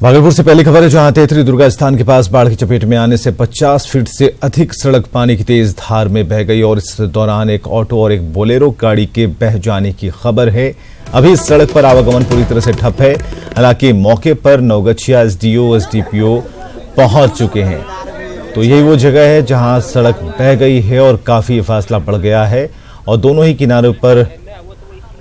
भागलपुर से पहली खबर है, जहां तेतरी दुर्गा स्थान के पास बाढ़ की चपेट में आने से 50 फीट से अधिक सड़क पानी की तेज धार में बह गई और इस दौरान एक ऑटो और एक बोलेरो गाड़ी के बह जाने की खबर है। अभी इस सड़क पर आवागमन पूरी तरह से ठप है। हालांकि मौके पर नवगछिया एसडीओ एसडीपीओ पहुंच चुके हैं। तो यही वो जगह है जहां सड़क बह गई है और काफी फासला बढ़ गया है और दोनों ही किनारों पर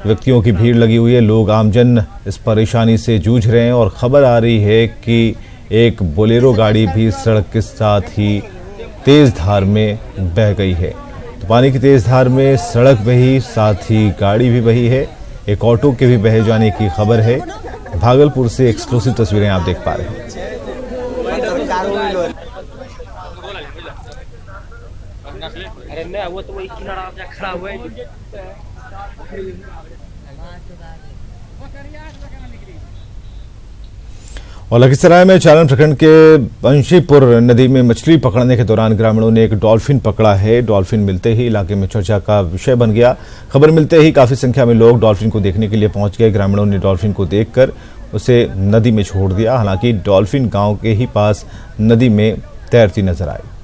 व्यक्तियों की भीड़ लगी हुई है। लोग आमजन इस परेशानी से जूझ रहे हैं और खबर आ रही है कि एक बोलेरो गाड़ी भी सड़क के साथ ही तेज धार में बह गई है। तो पानी की तेज धार में सड़क बही, साथ ही गाड़ी भी बही है। एक ऑटो के भी बह जाने की खबर है। भागलपुर से एक्सक्लूसिव तस्वीरें आप देख पा रहे हैं। और लखीसराय में चालन प्रखंड के बंशीपुर नदी में मछली पकड़ने के दौरान ग्रामीणों ने एक डॉल्फिन पकड़ा है। डॉल्फिन मिलते ही इलाके में चर्चा का विषय बन गया। खबर मिलते ही काफी संख्या में लोग डॉल्फिन को देखने के लिए पहुंच गए। ग्रामीणों ने डॉल्फिन को देखकर उसे नदी में छोड़ दिया। हालांकि डॉल्फिन गांव के ही पास नदी में तैरती नजर आई।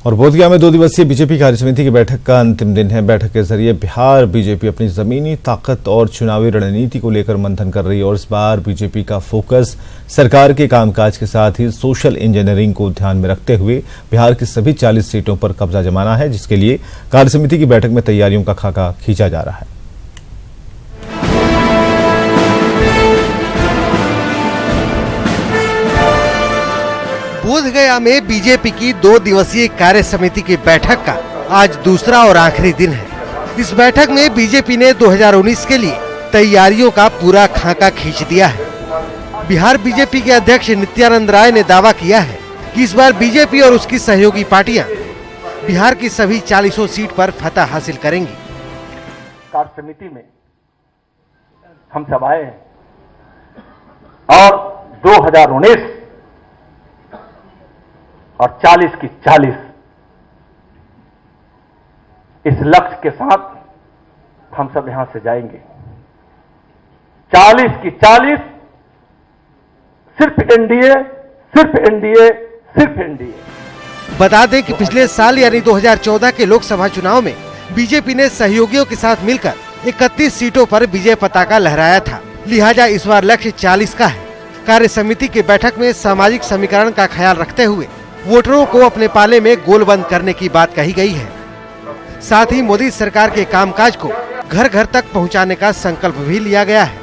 और बोधगया में 2 दिवसीय बीजेपी कार्यसमिति की बैठक का अंतिम दिन है। बैठक के जरिए बिहार बीजेपी अपनी जमीनी ताकत और चुनावी रणनीति को लेकर मंथन कर रही है और इस बार बीजेपी का फोकस सरकार के कामकाज के साथ ही सोशल इंजीनियरिंग को ध्यान में रखते हुए बिहार की सभी 40 सीटों पर कब्जा जमाना है, जिसके लिए कार्यसमिति की बैठक में तैयारियों का खाका खींचा जा रहा है। बोधगया में बीजेपी की 2 दिवसीय कार्य समिति की बैठक का आज दूसरा और आखिरी दिन है। इस बैठक में बीजेपी ने 2019 के लिए तैयारियों का पूरा खाका खींच दिया है। बिहार बीजेपी के अध्यक्ष नित्यानंद राय ने दावा किया है कि इस बार बीजेपी और उसकी सहयोगी पार्टियां बिहार की सभी 40 सीट पर फतह हासिल करेंगी। कार्य समिति में हम सब आए हैं और 2019 और 40 की 40 इस लक्ष्य के साथ हम सब यहां से जाएंगे। 40 की 40 सिर्फ एनडीए, सिर्फ एनडीए, सिर्फ एनडीए। बता दें कि पिछले साल यानी 2014 के लोकसभा चुनाव में बीजेपी ने सहयोगियों के साथ मिलकर 31 सीटों पर विजय पताका लहराया था। लिहाजा इस बार लक्ष्य 40 का है। कार्य समिति की बैठक में सामाजिक समीकरण का ख्याल रखते हुए वोटरों को अपने पाले में गोलबंद करने की बात कही गई है। साथ ही मोदी सरकार के कामकाज को घर घर तक पहुंचाने का संकल्प भी लिया गया है।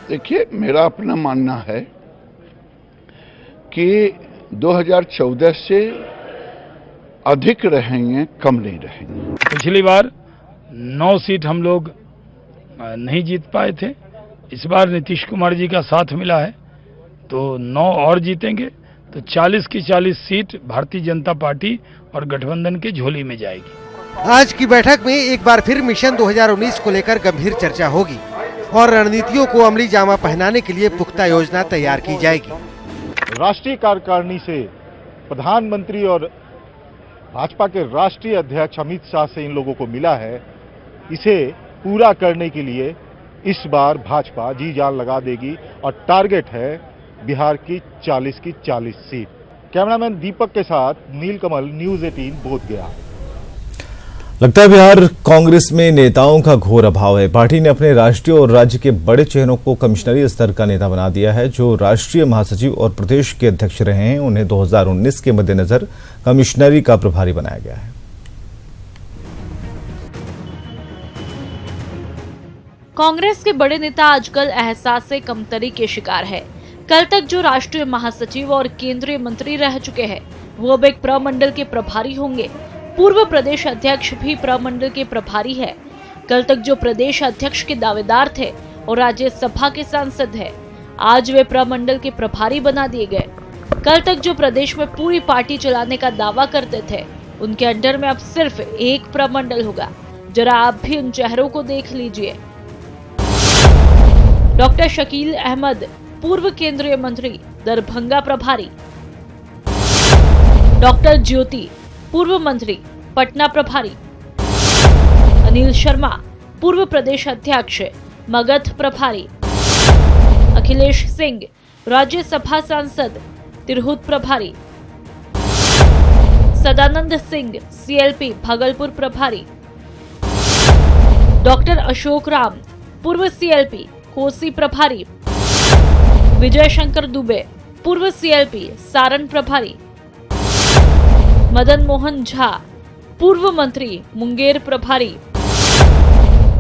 देखिए, मेरा अपना मानना है कि 2014 से अधिक रहेंगे, कम नहीं रहेंगे। पिछली बार 9 सीट हम लोग नहीं जीत पाए थे। इस बार नीतीश कुमार जी का साथ मिला है तो 9 और जीतेंगे, तो 40 की 40 सीट भारतीय जनता पार्टी और गठबंधन के झोली में जाएगी। आज की बैठक में एक बार फिर मिशन 2019 को लेकर गंभीर चर्चा होगी और रणनीतियों को अमली जामा पहनाने के लिए पुख्ता योजना तैयार की जाएगी। राष्ट्रीय कार्यकारिणी से प्रधानमंत्री और भाजपा के राष्ट्रीय अध्यक्ष अमित शाह से इन लोगों को मिला है। इसे पूरा करने के लिए इस बार भाजपा जी जान लगा देगी और टारगेट है बिहार की 40 सीट। कैमरामैन दीपक के साथ नीलकमल, न्यूज़ 18 बोधगया। लगता है बिहार कांग्रेस में नेताओं का घोर अभाव है। पार्टी ने अपने राष्ट्रीय और राज्य के बड़े चेहरों को कमिश्नरी स्तर का नेता बना दिया है। जो राष्ट्रीय महासचिव और प्रदेश के अध्यक्ष रहे हैं, उन्हें 2019 के मद्देनजर कमिश्नरी का प्रभारी बनाया गया है। कांग्रेस के बड़े नेता आजकल एहसास से कमतरी के शिकार है। कल तक जो राष्ट्रीय महासचिव और केंद्रीय मंत्री रह चुके हैं, वो अब एक प्रमंडल के प्रभारी होंगे। पूर्व प्रदेश अध्यक्ष भी प्रमंडल के प्रभारी है। कल तक जो प्रदेश अध्यक्ष के दावेदार थे और राज्यसभा के सांसद है, आज वे प्रमंडल के प्रभारी बना दिए गए। कल तक जो प्रदेश में पूरी पार्टी चलाने का दावा करते थे, उनके अंडर में अब सिर्फ एक प्रमंडल होगा। जरा आप भी उन चेहरों को देख लीजिए। डॉक्टर शकील अहमद, पूर्व केंद्रीय मंत्री, दरभंगा प्रभारी। डॉक्टर ज्योति, पूर्व मंत्री, पटना प्रभारी। अनिल शर्मा, पूर्व प्रदेश अध्यक्ष, मगध प्रभारी। अखिलेश सिंह, राज्यसभा सांसद, तिरहुत प्रभारी। सदानंद सिंह, सीएलपी, भागलपुर प्रभारी। डॉक्टर अशोक राम, पूर्व सीएलपी, कोसी प्रभारी। विजय शंकर दुबे, पूर्व सीएलपी, सारण प्रभारी। मदन मोहन झा, पूर्व मंत्री, मुंगेर प्रभारी।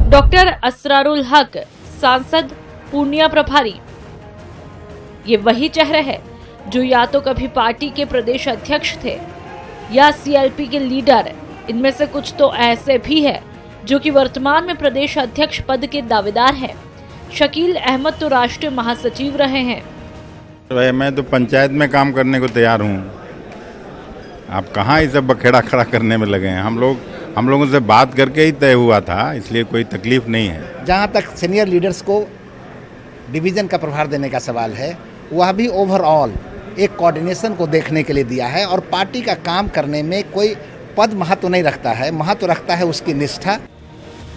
डॉक्टर असरारुल हक, सांसद, पूर्णिया प्रभारी। ये वही चेहरे हैं जो या तो कभी पार्टी के प्रदेश अध्यक्ष थे या सीएलपी के लीडर। इनमें से कुछ तो ऐसे भी है जो कि वर्तमान में प्रदेश अध्यक्ष पद के दावेदार हैं। शकील अहमद तो राष्ट्रीय महासचिव रहे हैं। मैं तो पंचायत में काम करने को तैयार हूँ। आप कहाँ इसे बखेड़ा खड़ा करने में लगे हैं? हम लोगों से बात करके ही तय हुआ था, इसलिए कोई तकलीफ नहीं है। जहाँ तक सीनियर लीडर्स को डिवीजन का प्रभार देने का सवाल है, वह भी ओवरऑल एक कोऑर्डिनेशन को देखने के लिए दिया है और पार्टी का काम करने में कोई पद महत्व नहीं रखता है, महत्व रखता है उसकी निष्ठा।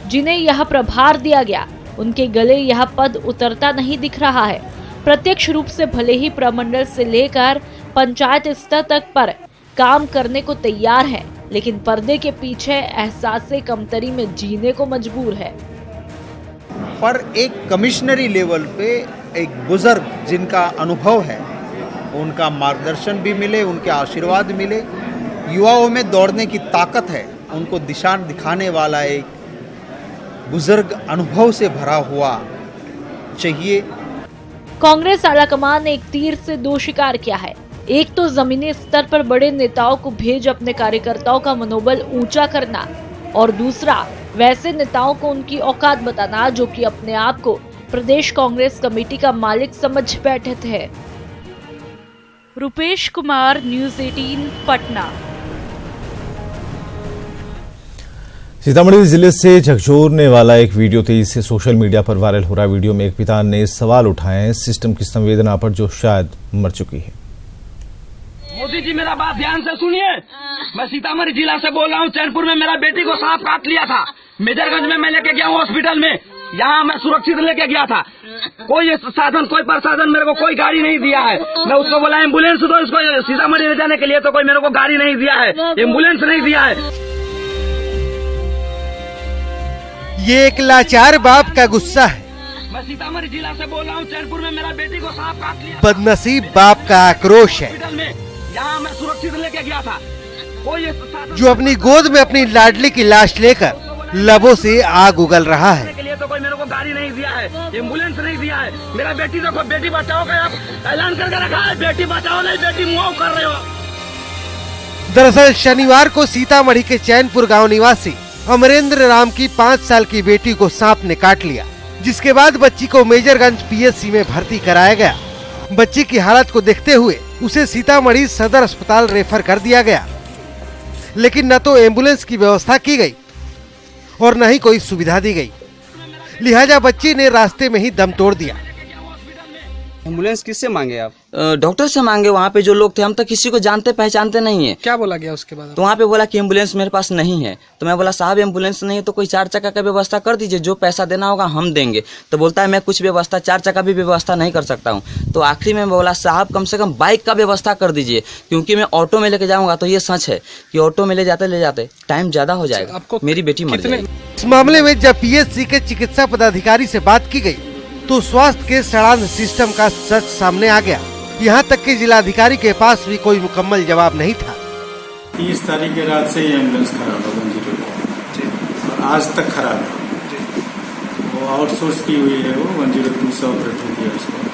जिन्हें यह प्रभार दिया गया उनके गले यह पद उतरता नहीं दिख रहा है। प्रत्यक्ष रूप से भले ही प्रमंडल से लेकर पंचायत स्तर तक पर काम करने को तैयार है, लेकिन पर्दे के पीछे एहसास-ए कमतरी में जीने को मजबूर है। पर एक कमिश्नरी लेवल पे एक बुजुर्ग जिनका अनुभव है, उनका मार्गदर्शन भी मिले, उनके आशीर्वाद मिले, युवाओं में दौड़ने की ताकत है, उनको दिशा दिखाने वाला एक बुजुर्ग अनुभव से भरा हुआ चाहिए। कांग्रेस आलाकमान ने एक तीर से दो शिकार किया है। एक तो जमीनी स्तर पर बड़े नेताओं को भेज अपने कार्यकर्ताओं का मनोबल ऊंचा करना और दूसरा वैसे नेताओं को उनकी औकात बताना जो कि अपने आप को प्रदेश कांग्रेस कमेटी का मालिक समझ बैठे थे। रुपेश कुमार, न्यूज़ 18, पटना। सीतामढ़ी जिले से झकझोरने वाला एक वीडियो तेजी से सोशल मीडिया पर वायरल हो रहा वीडियो में एक पिता ने सवाल उठाए हैं सिस्टम की संवेदना पर जो शायद मर चुकी है। मोदी जी, मेरा बात ध्यान से सुनिए। मैं सीतामढ़ी जिला से बोल रहा हूँ। चैनपुर में मेरा बेटी को सांप काट लिया था। मेजरगंज में मैं लेके गया हूँ हॉस्पिटल में। यहाँ मैं सुरक्षित लेके गया था। कोई साधन, कोई प्रसाधन मेरे को कोई गाड़ी नहीं दिया है। मैं उसको बोला एम्बुलेंस दो इसको सीतामढ़ी ले जाने के लिए, तो कोई मेरे को गाड़ी नहीं दिया है, एम्बुलेंस नहीं दिया है। ये एक लाचार बाप का गुस्सा है। मैं सीतामढ़ी जिला से बोल रहा हूँ। चैनपुर में मेरा बेटी को सांप काट लिया। बदनसीब बाप का आक्रोश है यहाँ मैं सुरक्षित लेके गया था। कोई जो अपनी गोद में अपनी लाडली की लाश लेकर लबों से आग उगल रहा है। के लिए तो कोई मेरे को गाड़ी नहीं दिया है, एम्बुलेंस नहीं दिया है। मेरा बेटी देखो, बेटी बचाओ का आप ऐलान करके रखा है। बेटी बचाओ नहीं, बेटी मुआव कर रहे हो। दरअसल शनिवार को सीतामढ़ी के चैनपुर गांव निवासी अमरेंद्र राम की 5 साल की बेटी को सांप ने काट लिया, जिसके बाद बच्ची को मेजरगंज पीएचसी में भर्ती कराया गया। बच्ची की हालत को देखते हुए उसे सीतामढ़ी सदर अस्पताल रेफर कर दिया गया, लेकिन न तो एम्बुलेंस की व्यवस्था की गई और न ही कोई सुविधा दी गई। लिहाजा बच्ची ने रास्ते में ही दम तोड़ दिया। एम्बुलेंस किससे मांगे आप? डॉक्टर से मांगे। वहाँ पे जो लोग थे, हम तो किसी को जानते पहचानते नहीं है। क्या बोला गया उसके बाद? तो वहाँ पे बोला कि एम्बुलेंस मेरे पास नहीं है। तो मैं बोला साहब एम्बुलेंस नहीं है तो कोई 4 चक्का का व्यवस्था कर दीजिए, जो पैसा देना होगा हम देंगे। तो बोलता है मैं कुछ व्यवस्था 4 चक्का भी व्यवस्था नहीं कर सकता हूँ। तो आखिरी में बोला साहब कम से कम बाइक का व्यवस्था कर दीजिए, क्योंकि मैं ऑटो में लेके जाऊँगा। तो ये सच है कि ऑटो में ले जाते टाइम ज्यादा हो जाएगा, मेरी बेटी मर जाएगी। इस मामले में जब पीएचसी के चिकित्सा पदाधिकारी से बात की गई तो स्वास्थ्य के सड़ांध सिस्टम का सच सामने आ गया। यहाँ तक कि जिलाधिकारी के पास भी कोई मुकम्मल जवाब नहीं था। 30 तारीख की रात से ये एम्बुलेंस खराब है 102 और आज तक खराब है। वो आउटसोर्स की हुई है, वो 102 से ऑपरेट हो गया उसको।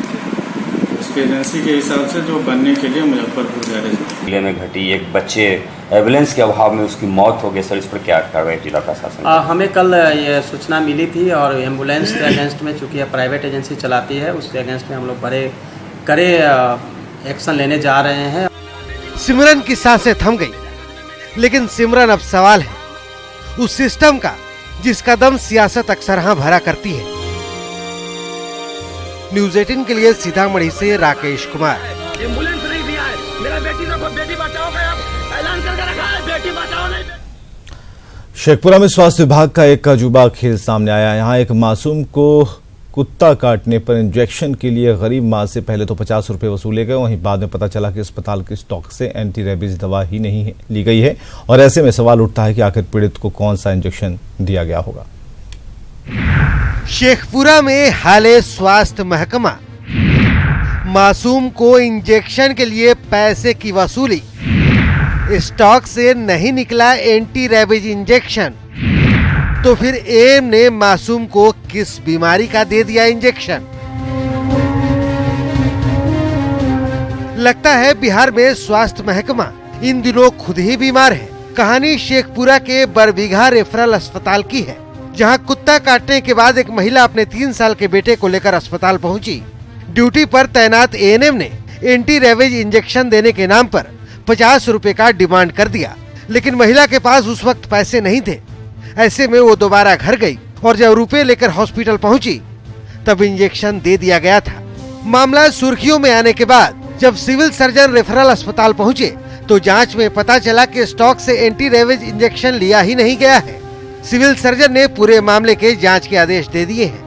उसके एजेंसी के हिसाब से जो बनने के लिए मुजफ्फरपुर गैरेज जिले में घटी एक बच्चे एम्बुलेंस के अभाव में उसकी मौत हो गई। सर इस पर क्या कार्रवाई जिला प्रशासन? हमें कल ये सूचना मिली थी और एम्बुलेंस के अगेंस्ट में, चूँकि प्राइवेट एजेंसी चलाती है, उसके अगेंस्ट में हम लोग कड़े एक्शन लेने जा रहे हैं। सिमरन की सांसें थम गई। लेकिन सिमरन अब सवाल है उस सिस्टम का जिसका दम सियासत अक्सर हाँ भरा करती है। न्यूज़ 18 के लिए सीतामढ़ी से राकेश कुमार। एम्बुलेंस नहीं दिया है, मेरा बेटी को बेटी बचाओ का ऐलान करके रखा है, बेटी बचाओ नहीं। शेखपुरा में स्वास्थ्य विभाग का एक अजूबा खेल सामने आया। यहाँ एक मासूम को कुत्ता काटने पर इंजेक्शन के लिए गरीब मां से पहले तो 50 रुपए वसूले गए, वहीं बाद में पता चला कि अस्पताल के स्टॉक से एंटी रेबीज दवा ही नहीं ली गई है। और ऐसे में सवाल उठता है कि आखिर पीड़ित को कौन सा इंजेक्शन दिया गया होगा। शेखपुरा में हाले स्वास्थ्य महकमा, मासूम को इंजेक्शन के लिए पैसे की वसूली, स्टॉक से नहीं निकला एंटी रेबीज इंजेक्शन, तो फिर एम ने मासूम को किस बीमारी का दे दिया इंजेक्शन। लगता है बिहार में स्वास्थ्य महकमा इन दिनों खुद ही बीमार है। कहानी शेखपुरा के बरबीघा रेफरल अस्पताल की है, जहां कुत्ता काटने के बाद एक महिला अपने 3 साल के बेटे को लेकर अस्पताल पहुंची। ड्यूटी पर तैनात एएनएम ने एंटी रेबीज इंजेक्शन देने के नाम पर 50 रुपए का डिमांड कर दिया, लेकिन महिला के पास उस वक्त पैसे नहीं थे। ऐसे में वो दोबारा घर गई और जब रुपए लेकर हॉस्पिटल पहुंची तब इंजेक्शन दे दिया गया था। मामला सुर्खियों में आने के बाद जब सिविल सर्जन रेफरल अस्पताल पहुंचे तो जांच में पता चला कि स्टॉक से एंटी रेबीज इंजेक्शन लिया ही नहीं गया है। सिविल सर्जन ने पूरे मामले के जांच के आदेश दे दिए हैं।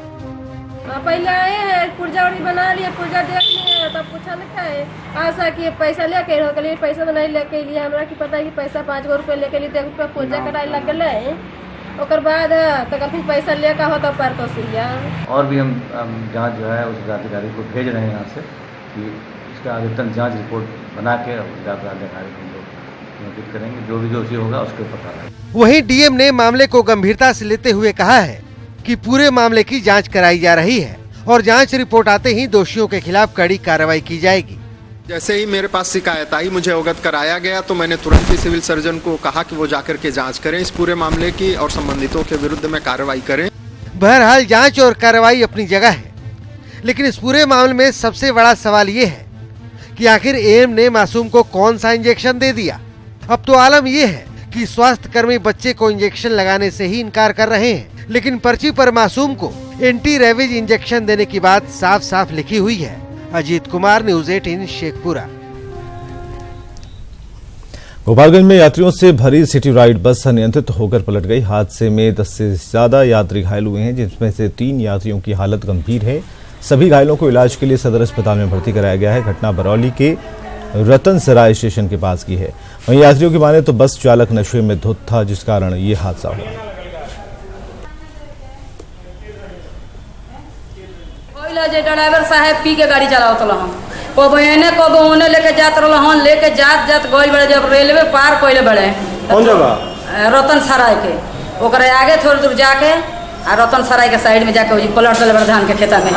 पहले आए हैं, पुर्जा बना लिए, पुर्जा देख लिए, तब पूछा लिखा है आशा कि पैसा लेके हो गए, पैसा तो नहीं लेके लिए, हमरा की पता है कि पैसा 5 रुपए लेके लिए, 1 रुपया पुर्जा कटाई लग गए। ओकर बाद तो कभी पैसा लेकर हो तो पर तो सिया। और भी हम जांच जो है उस अधिकारी को भेज रहे हैं यहाँ से कि इसका आवेदन जांच रिपोर्ट बना के अधिकारी को करेंगे, जो भी दोषी होगा उसके पता लगेगा। वहीं डीएम ने मामले को गंभीरता से लेते हुए कहा है कि पूरे मामले की जांच कराई जा रही है और जांच रिपोर्ट आते ही दोषियों के खिलाफ कड़ी कार्रवाई की जाएगी। जैसे ही मेरे पास शिकायत आई, मुझे अवगत कराया गया, तो मैंने तुरंत ही सिविल सर्जन को कहा कि वो जाकर के जांच करें इस पूरे मामले की और संबंधितों के विरुद्ध में कार्रवाई करें। बहरहाल जांच और कार्रवाई अपनी जगह है, लेकिन इस पूरे मामले में सबसे बड़ा सवाल ये है कि आखिर एम ने मासूम को कौन सा इंजेक्शन दे दिया। अब तो आलम ये है कि स्वास्थ्य कर्मी बच्चे को इंजेक्शन लगाने से ही इनकार कर रहे हैं, लेकिन पर्ची पर मासूम को एंटी रेबीज इंजेक्शन देने की बात साफ साफ लिखी हुई है। अजीत कुमार, न्यूज़ 18 शेखपुरा। गोपालगंज में यात्रियों से भरी सिटी राइड बस अनियंत्रित होकर पलट गई। हादसे में 10 से ज्यादा यात्री घायल हुए हैं, जिसमें से 3 यात्रियों की हालत गंभीर है। सभी घायलों को इलाज के लिए सदर अस्पताल में भर्ती कराया गया है। घटना बरौली के रतन सराय स्टेशन के पास की है। वहीं यात्रियों की माने तो बस चालक नशे में धुत था, जिस कारण ये हादसा हुआ। ड्राइवर साहब पी के गाड़ी चलावत रहन, कबो एने कबो ओने लेके जात रहन, लेके जात जात गइल बड़े, जब रेलवे पार कइले बड़े। कौन जगह? रतन सराय के, ओकरे आगे थोड़ी दूर जाके आ रतन सराय के साइड में जाके ओ पलट चले बड़े धान के खेता में।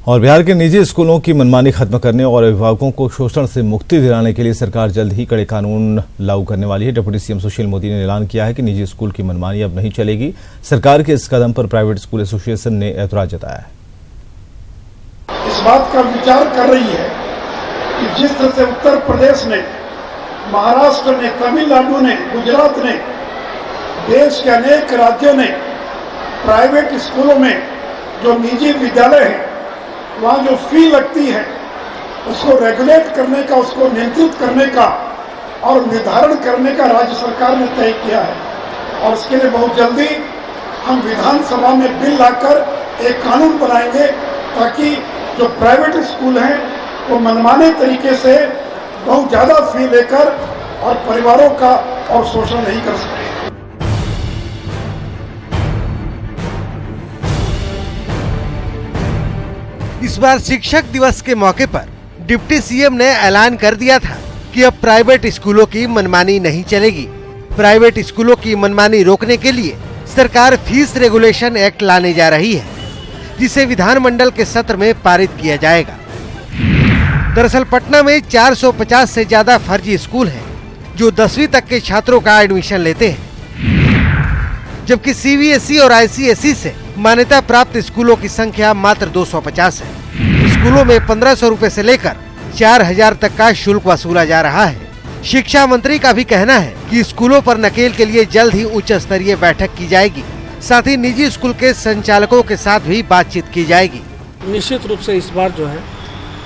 और बिहार के निजी स्कूलों की मनमानी खत्म करने और अभिभावकों को शोषण से मुक्ति दिलाने के लिए सरकार जल्द ही कड़े कानून लागू करने वाली है। डिप्टी सीएम सुशील मोदी ने ऐलान किया है कि निजी स्कूल की मनमानी अब नहीं चलेगी। सरकार के इस कदम पर प्राइवेट स्कूल एसोसिएशन ने ऐतराज जताया है। इस बात का विचार कर रही है कि जिस तरह से उत्तर प्रदेश ने, महाराष्ट्र ने, तमिलनाडु ने, गुजरात ने, देश के अनेक राज्यों ने प्राइवेट स्कूलों में जो निजी विद्यालय है वहाँ जो फी लगती है उसको रेगुलेट करने का, उसको नियंत्रित करने का और निर्धारण करने का राज्य सरकार ने तय किया है। और इसके लिए बहुत जल्दी हम विधानसभा में बिल लाकर एक कानून बनाएंगे ताकि जो प्राइवेट स्कूल हैं वो मनमाने तरीके से बहुत ज्यादा फी लेकर और परिवारों का और शोषण नहीं कर सके। इस बार शिक्षक दिवस के मौके पर डिप्टी सीएम ने ऐलान कर दिया था कि अब प्राइवेट स्कूलों की मनमानी नहीं चलेगी। प्राइवेट स्कूलों की मनमानी रोकने के लिए सरकार फीस रेगुलेशन एक्ट लाने जा रही है, जिसे विधानमंडल के सत्र में पारित किया जाएगा। दरअसल पटना में 450 से ज्यादा फर्जी स्कूल हैं, जो 10वीं तक के छात्रों का एडमिशन लेते हैं, जबकि सीबीएसई और आईसीएसई से मान्यता प्राप्त स्कूलों की संख्या मात्र 250 है। स्कूलों में 1500 रुपए से लेकर 4000 तक का शुल्क वसूला जा रहा है। शिक्षा मंत्री का भी कहना है कि स्कूलों पर नकेल के लिए जल्द ही उच्च स्तरीय बैठक की जाएगी। साथ ही निजी स्कूल के संचालकों के साथ भी बातचीत की जाएगी। निश्चित रूप से इस बार जो है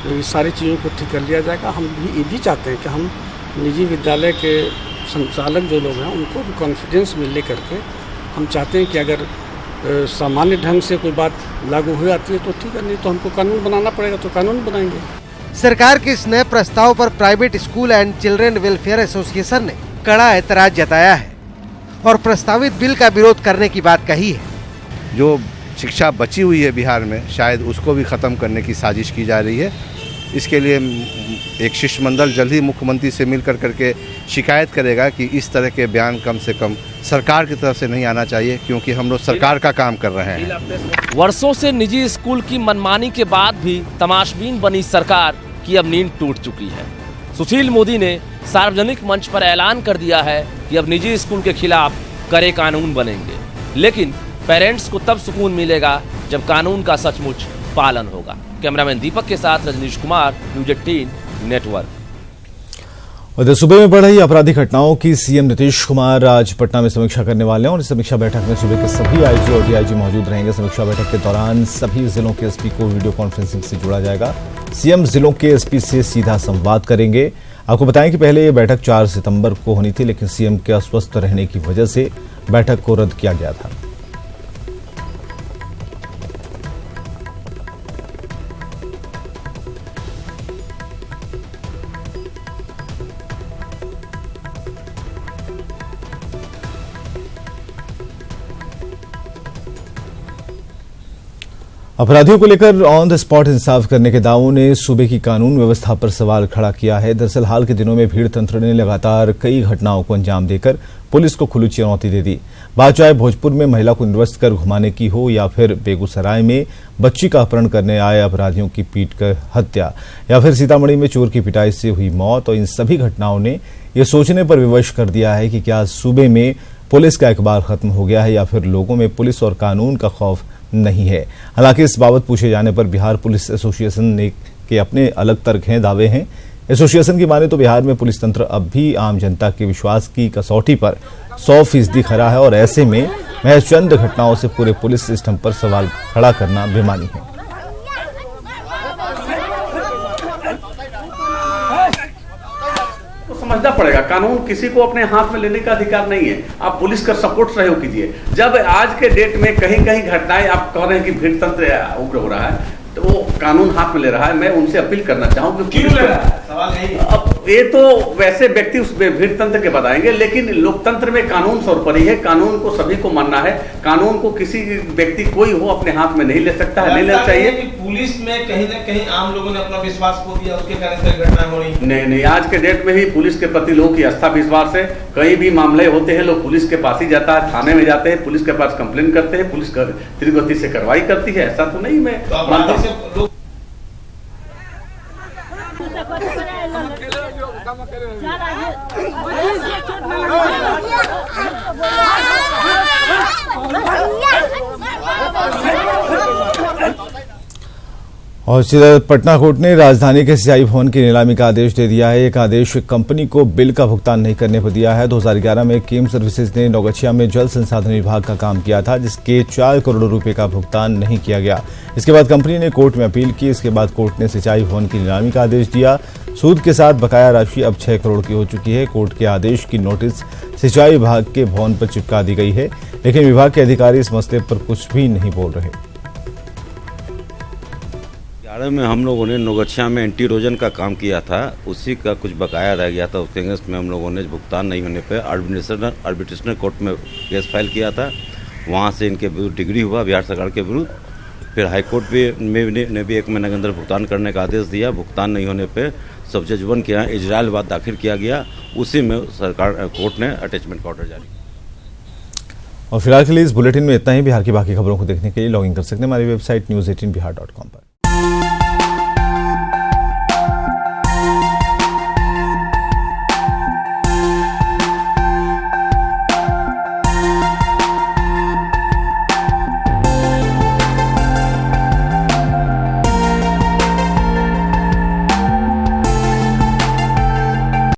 ये सारी चीज़ों को ठीक कर लिया जाएगा। हम भी ये भी चाहते हैं कि हम निजी विद्यालय के संचालक जो लोग हैं उनको भी कॉन्फिडेंस में लेकर के हम चाहते हैं कि अगर सामान्य ढंग से कोई बात लागू हो जाती है तो ठीक है, नहीं तो हमको कानून बनाना पड़ेगा तो कानून बनाएंगे। सरकार के इस नए प्रस्ताव पर private school and children welfare association ने कड़ा ऐतराज जताया है और प्रस्तावित बिल का विरोध करने की बात कही है। जो शिक्षा बची हुई है बिहार में, शायद उसको भी ख़त्म करने की साजिश की जा रही है। इसके लिए एक शिष्टमंडल जल्द ही मुख्यमंत्री से मिलकर करके शिकायत करेगा कि इस तरह के बयान कम से कम सरकार की तरफ से नहीं आना चाहिए, क्योंकि हम लोग सरकार का काम कर रहे हैं। वर्षों से निजी स्कूल की मनमानी के बाद भी तमाशबीन बनी सरकार की अब नींद टूट चुकी है। सुशील मोदी ने सार्वजनिक मंच पर ऐलान कर दिया है कि अब निजी स्कूल के खिलाफ कड़े कानून बनेंगे, लेकिन पेरेंट्स को तब सुकून मिलेगा जब कानून का सचमुच पालन होगा। कैमरामैन दीपक के साथ रजनीश कुमार, न्यूज 18 नेटवर्क। उधर सूबे में बढ़ रही आपराधिक घटनाओं की सीएम नीतीश कुमार आज पटना में समीक्षा करने वाले हैं और इस समीक्षा बैठक में सूबे के सभी आईजी और डीआईजी मौजूद रहेंगे। समीक्षा बैठक के दौरान सभी जिलों के एसपी को वीडियो कॉन्फ्रेंसिंग से जोड़ा जाएगा। सीएम जिलों के एसपी से सीधा संवाद करेंगे। आपको बताएं कि पहले ये बैठक 4 सितंबर को होनी थी, लेकिन सीएम के अस्वस्थ रहने की वजह से बैठक को रद्द किया गया था। अपराधियों को लेकर ऑन द स्पॉट इंसाफ करने के दावों ने सूबे की कानून व्यवस्था पर सवाल खड़ा किया है। दरअसल हाल के दिनों में भीड़ तंत्र ने लगातार कई घटनाओं को अंजाम देकर पुलिस को खुली चुनौती दे दी। बात चाहे भोजपुर में महिला को निर्वस्त्र कर घुमाने की हो या फिर बेगूसराय में बच्ची का अपहरण करने आए अपराधियों की पीटकर हत्या या फिर सीतामढ़ी में चोर की पिटाई से हुई मौत, और इन सभी घटनाओं ने यह सोचने पर विवश कर दिया है कि क्या सूबे में पुलिस का एतबार खत्म हो गया है या फिर लोगों में पुलिस और कानून का खौफ नहीं है। हालांकि इस बाबत पूछे जाने पर बिहार पुलिस एसोसिएशन ने के अपने अलग तर्क हैं, दावे हैं। एसोसिएशन की माने तो बिहार में पुलिस तंत्र अब भी आम जनता के विश्वास की कसौटी पर 100% खड़ा है और ऐसे में महज चंद घटनाओं से पूरे पुलिस सिस्टम पर सवाल खड़ा करना बेमानी है। समझना पड़ेगा, कानून किसी को अपने हाथ में लेने का अधिकार नहीं है। आप पुलिस का सपोर्ट सहयोग कीजिए। जब आज के डेट में कहीं कहीं घटनाएं आप कह रहे हैं कि भीड़ तंत्र उग्र हो रहा है, तो वो कानून हाथ में ले रहा है। मैं उनसे अपील करना चाहूँ कि क्यों ले रहा है, सवाल यही है। अब ये तो वैसे व्यक्ति उस भीड़ तंत्र के बताएंगे, लेकिन लोकतंत्र में कानून सर्वोपरि है। कानून को सभी को मानना है। कानून को किसी व्यक्ति कोई हो अपने हाथ में नहीं ले सकता है, नहीं लेना चाहिए। पुलिस में कहीं ना कहीं आम लोगों ने अपना विश्वास खो दिया, उसके कारण से घटना हो रही। नहीं, आज के डेट में ही पुलिस के प्रति लोगों की आस्था विश्वास है। कई भी मामले होते हैं, लोग पुलिस के पास ही जाता है, थाने में जाते हैं, पुलिस के पास कंप्लेन करते हैं, पुलिस तीव्रगति से कार्रवाई करती है। ऐसा तो नहीं मैं मानता हूं। और पटना कोर्ट ने राजधानी के सिंचाई भवन की नीलामी का आदेश दे दिया है। एक आदेश कंपनी को बिल का भुगतान नहीं करने पर दिया है। 2011 में केम सर्विसेज ने नौगछिया में जल संसाधन विभाग का काम किया था, जिसके 4 करोड़ रुपए का भुगतान नहीं किया गया। इसके बाद कंपनी ने कोर्ट में अपील की। इसके बाद कोर्ट ने सिंचाई भवन की नीलामी का आदेश दिया। सूद के साथ बकाया राशि अब 6 करोड़ की हो चुकी है। कोर्ट के आदेश की नोटिस सिंचाई विभाग के भवन पर चिपका दी गई है, लेकिन विभाग के अधिकारी इस मसले पर कुछ भी नहीं बोल रहे। में हम लोगों ने नौगछिया में एंटी इरोजन का काम किया था, उसी का कुछ बकाया रह गया था। उसके अगेंस्ट में हम लोगों ने भुगतान नहीं होने पर आर्बिट्रेशनल कोर्ट में केस फाइल किया था। वहाँ से इनके विरुद्ध डिग्री हुआ बिहार सरकार के विरुद्ध। फिर हाईकोर्ट ने भी 1 महीने के अंदर भुगतान करने का आदेश दिया। भुगतान नहीं होने पर सब जज 1 के यहाँ इजराइल वाद दाखिल किया गया। उसी में सरकार कोर्ट ने अटैचमेंट का ऑर्डर जारी किया। और फिलहाल के लिए इस बुलेटिन में इतना ही। बिहार की बाकी खबरों को देखने के लिए लॉगिन कर सकते हैं हमारी वेबसाइट news18bihar.com पर।